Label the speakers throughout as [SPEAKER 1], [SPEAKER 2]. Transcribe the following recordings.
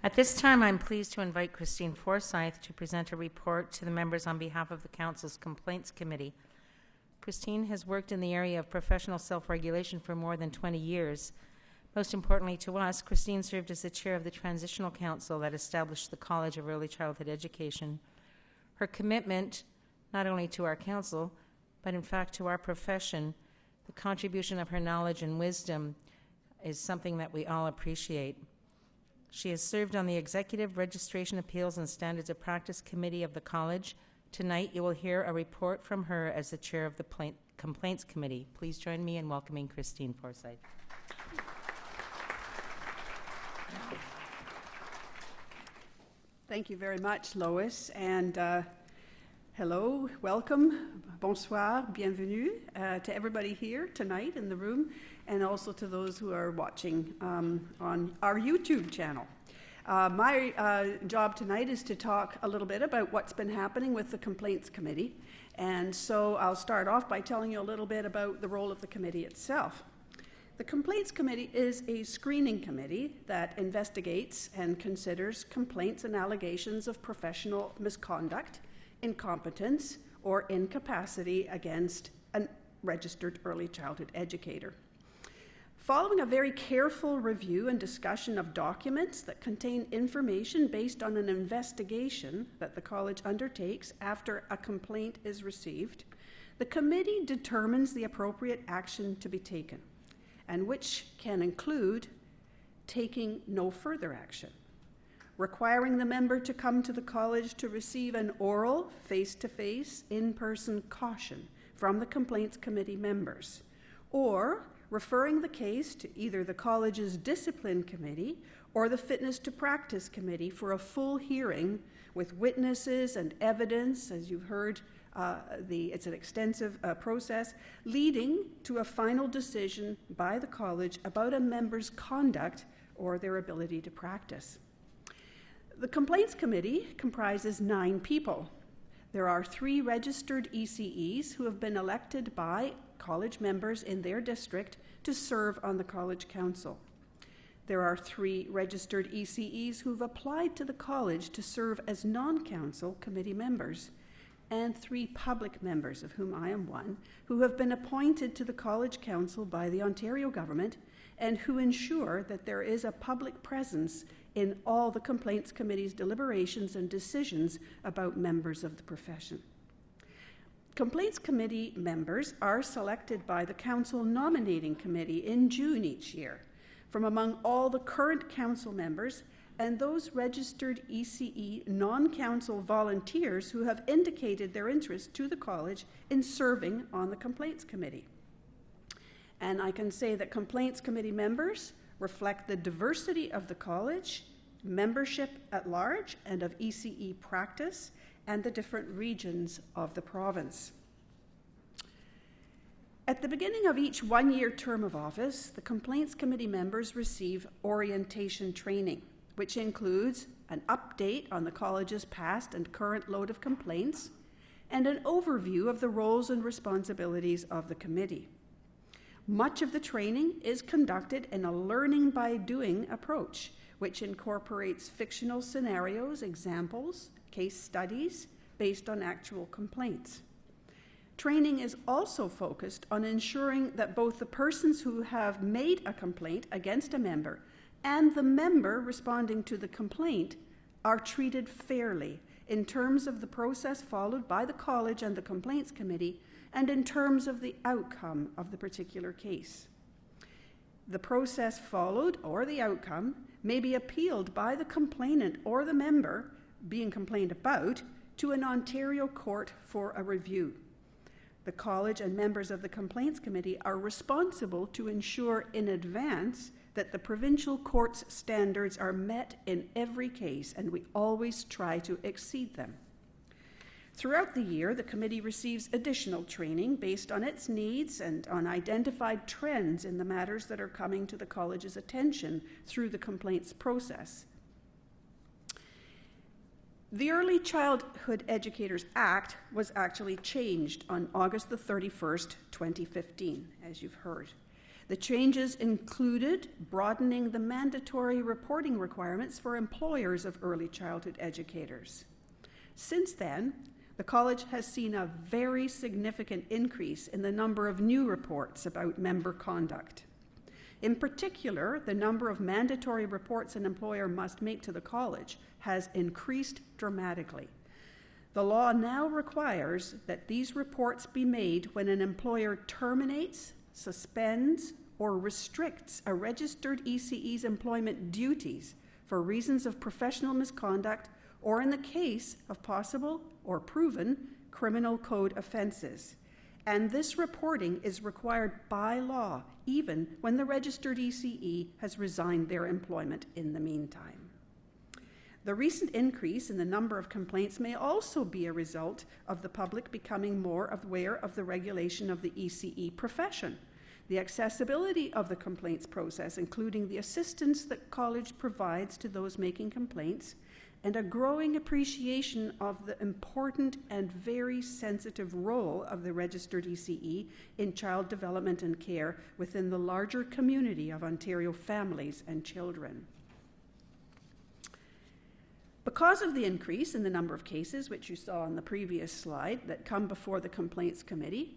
[SPEAKER 1] At this time, I'm pleased to invite Christine Forsyth to present a report to the members on behalf of the Council's Complaints Committee. Christine has worked in the area of professional self-regulation for more than 20 years. Most importantly to us, Christine served as the chair of the Transitional Council that established the College of Early Childhood Education. Her commitment, not only to our council, but in fact to our profession, the contribution of her knowledge and wisdom is something that we all appreciate. She has served on the Executive Registration Appeals and Standards of Practice Committee of the College. Tonight, you will hear a report from her as the chair of the Complaints Committee. Please join me in welcoming Christine Forsyth.
[SPEAKER 2] Thank you very much, Lois, and hello, welcome, bonsoir, bienvenue to everybody here tonight in the room, and also to those who are watching on our YouTube channel. My job tonight is to talk a little bit about what's been happening with the Complaints Committee, and so I'll start off by telling you a little bit about the role of the committee itself. The Complaints Committee is a screening committee that investigates and considers complaints and allegations of professional misconduct, incompetence, or incapacity against a registered early childhood educator. Following a very careful review and discussion of documents that contain information based on an investigation that the college undertakes after a complaint is received, the committee determines the appropriate action to be taken, and which can include taking no further action, requiring the member to come to the college to receive an oral, face-to-face, in-person caution from the Complaints Committee members, or referring the case to either the college's Discipline Committee or the Fitness to Practice Committee for a full hearing with witnesses and evidence. As you've heard, it's an extensive process leading to a final decision by the college about a member's conduct or their ability to practice. The Complaints Committee comprises 9 people. There are 3 registered ECEs who have been elected by college members in their district to serve on the college council. There are 3 registered ECEs who've applied to the college to serve as non-council committee members, and 3 public members, of whom I am one, who have been appointed to the College Council by the Ontario government and who ensure that there is a public presence in all the Complaints Committee's deliberations and decisions about members of the profession. Complaints Committee members are selected by the Council Nominating Committee in June each year from among all the current council members and those registered ECE non-council volunteers who have indicated their interest to the college in serving on the Complaints Committee. And I can say that Complaints Committee members reflect the diversity of the college, membership at large, and of ECE practice, and the different regions of the province. At the beginning of each one-year term of office, the Complaints Committee members receive orientation training, which includes an update on the college's past and current load of complaints, and an overview of the roles and responsibilities of the committee. Much of the training is conducted in a learning-by-doing approach, which incorporates fictional scenarios, examples, case studies based on actual complaints. Training is also focused on ensuring that both the persons who have made a complaint against a member and the member responding to the complaint are treated fairly in terms of the process followed by the college and the Complaints Committee and in terms of the outcome of the particular case. The process followed or the outcome may be appealed by the complainant or the member being complained about to an Ontario court for a review. The college and members of the Complaints Committee are responsible to ensure in advance that the provincial court's standards are met in every case, and we always try to exceed them. Throughout the year, the committee receives additional training based on its needs and on identified trends in the matters that are coming to the college's attention through the complaints process. The Early Childhood Educators Act was actually changed on August the 31st, 2015, as you've heard. The changes included broadening the mandatory reporting requirements for employers of early childhood educators. Since then, the college has seen a very significant increase in the number of new reports about member conduct. In particular, the number of mandatory reports an employer must make to the college has increased dramatically. The law now requires that these reports be made when an employer terminates, suspends, or restricts a registered ECE's employment duties for reasons of professional misconduct or in the case of possible or proven criminal code offenses. And this reporting is required by law, even when the registered ECE has resigned their employment in the meantime. The recent increase in the number of complaints may also be a result of the public becoming more aware of the regulation of the ECE profession, the accessibility of the complaints process, including the assistance that college provides to those making complaints, and a growing appreciation of the important and very sensitive role of the registered ECE in child development and care within the larger community of Ontario families and children. Because of the increase in the number of cases, which you saw on the previous slide, that come before the Complaints Committee,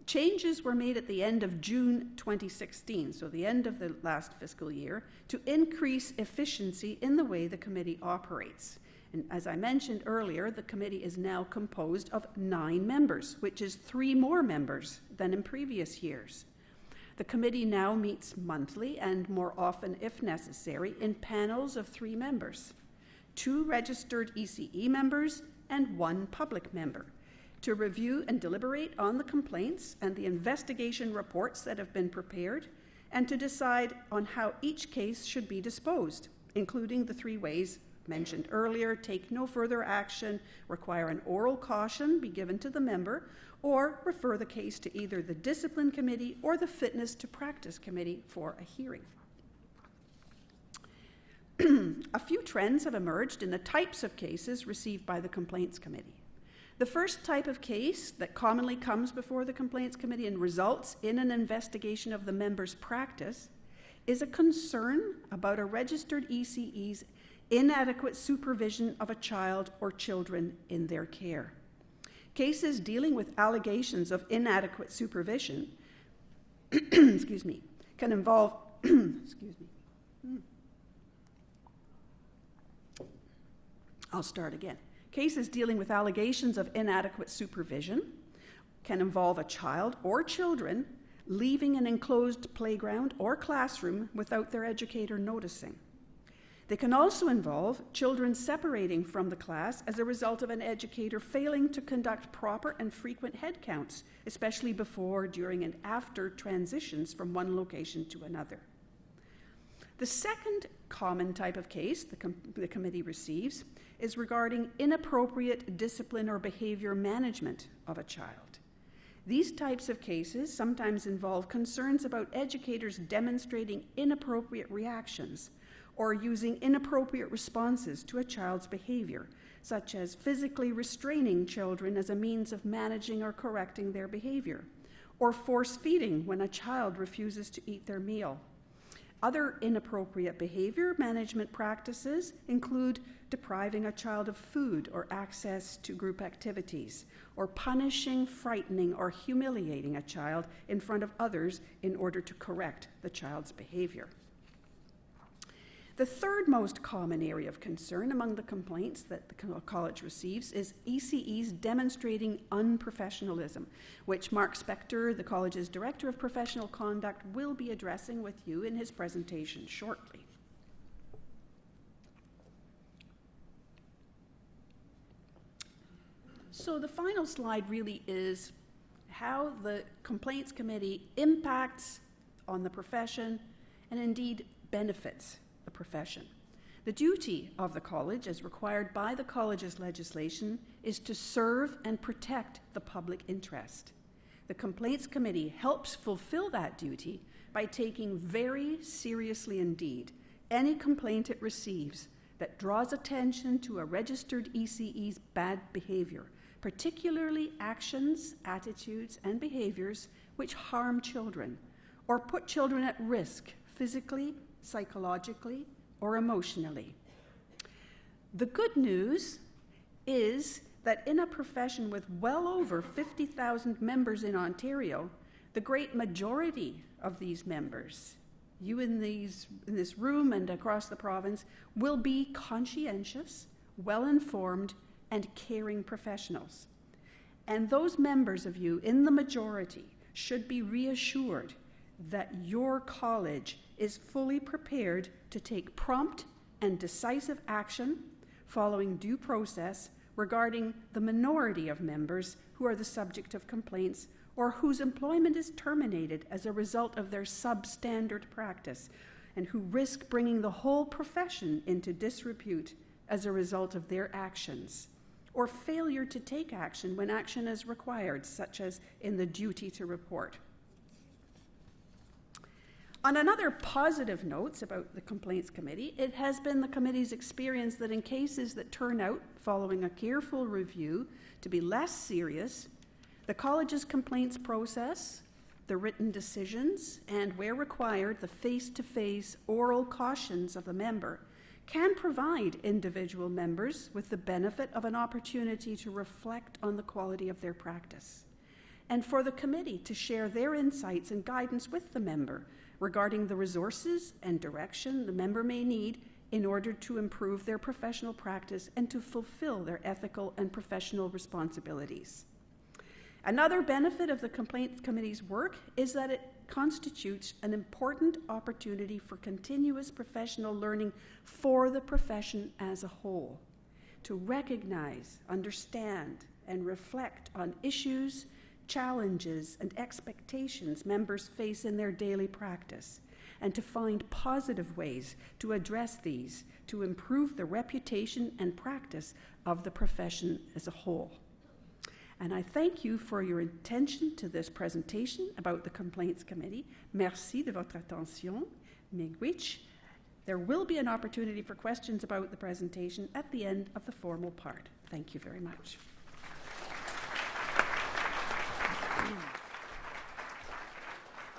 [SPEAKER 2] changes were made at the end of June 2016, so the end of the last fiscal year, to increase efficiency in the way the committee operates. And as I mentioned earlier, the committee is now composed of 9 members, which is 3 more members than in previous years. The committee now meets monthly and more often, if necessary, in panels of 3 members, 2 registered ECE members and 1 public member, to review and deliberate on the complaints and the investigation reports that have been prepared, and to decide on how each case should be disposed, including the 3 ways mentioned earlier: take no further action, require an oral caution be given to the member, or refer the case to either the Discipline Committee or the Fitness to Practice Committee for a hearing. A few trends have emerged in the types of cases received by the Complaints Committee. The first type of case that commonly comes before the Complaints Committee and results in an investigation of the member's practice is a concern about a registered ECE's inadequate supervision of a child or children in their care. Cases dealing with allegations of inadequate supervision can involve I'll start again. Cases dealing with allegations of inadequate supervision can involve a child or children leaving an enclosed playground or classroom without their educator noticing. They can also involve children separating from the class as a result of an educator failing to conduct proper and frequent head counts, especially before, during, and after transitions from one location to another. The second common type of case the committee receives is regarding inappropriate discipline or behavior management of a child. These types of cases sometimes involve concerns about educators demonstrating inappropriate reactions or using inappropriate responses to a child's behavior, such as physically restraining children as a means of managing or correcting their behavior, or force feeding when a child refuses to eat their meal. Other inappropriate behavior management practices include depriving a child of food or access to group activities, or punishing, frightening, or humiliating a child in front of others in order to correct the child's behavior. The third most common area of concern among the complaints that the college receives is ECEs demonstrating unprofessionalism, which Mark Spector, the college's Director of Professional Conduct, will be addressing with you in his presentation shortly. So the final slide really is how the Complaints Committee impacts on the profession and indeed benefits the profession. The duty of the college, as required by the college's legislation, is to serve and protect the public interest. The Complaints Committee helps fulfill that duty by taking very seriously indeed any complaint it receives that draws attention to a registered ECE's bad behavior, particularly actions, attitudes, and behaviors which harm children, or put children at risk physically, psychologically, or emotionally. The good news is that in a profession with well over 50,000 members in Ontario, the great majority of these members, you in this room and across the province, will be conscientious, well-informed, and caring professionals. And those members of you in the majority should be reassured that your college is fully prepared to take prompt and decisive action following due process regarding the minority of members who are the subject of complaints or whose employment is terminated as a result of their substandard practice and who risk bringing the whole profession into disrepute as a result of their actions or failure to take action when action is required, such as in the duty to report. On another positive note about the Complaints Committee, it has been the committee's experience that in cases that turn out, following a careful review, to be less serious, the college's complaints process, the written decisions, and where required, the face-to-face oral cautions of the member can provide individual members with the benefit of an opportunity to reflect on the quality of their practice, and for the committee to share their insights and guidance with the member regarding the resources and direction the member may need in order to improve their professional practice and to fulfill their ethical and professional responsibilities. Another benefit of the Complaints Committee's work is that it constitutes an important opportunity for continuous professional learning for the profession as a whole, to recognize, understand, and reflect on issues, challenges, and expectations members face in their daily practice, and to find positive ways to address these to improve the reputation and practice of the profession as a whole. And I thank you for your attention to this presentation about the Complaints Committee. Merci de votre attention. Miigwech. There will be an opportunity for questions about the presentation at the end of the formal part. Thank you very much.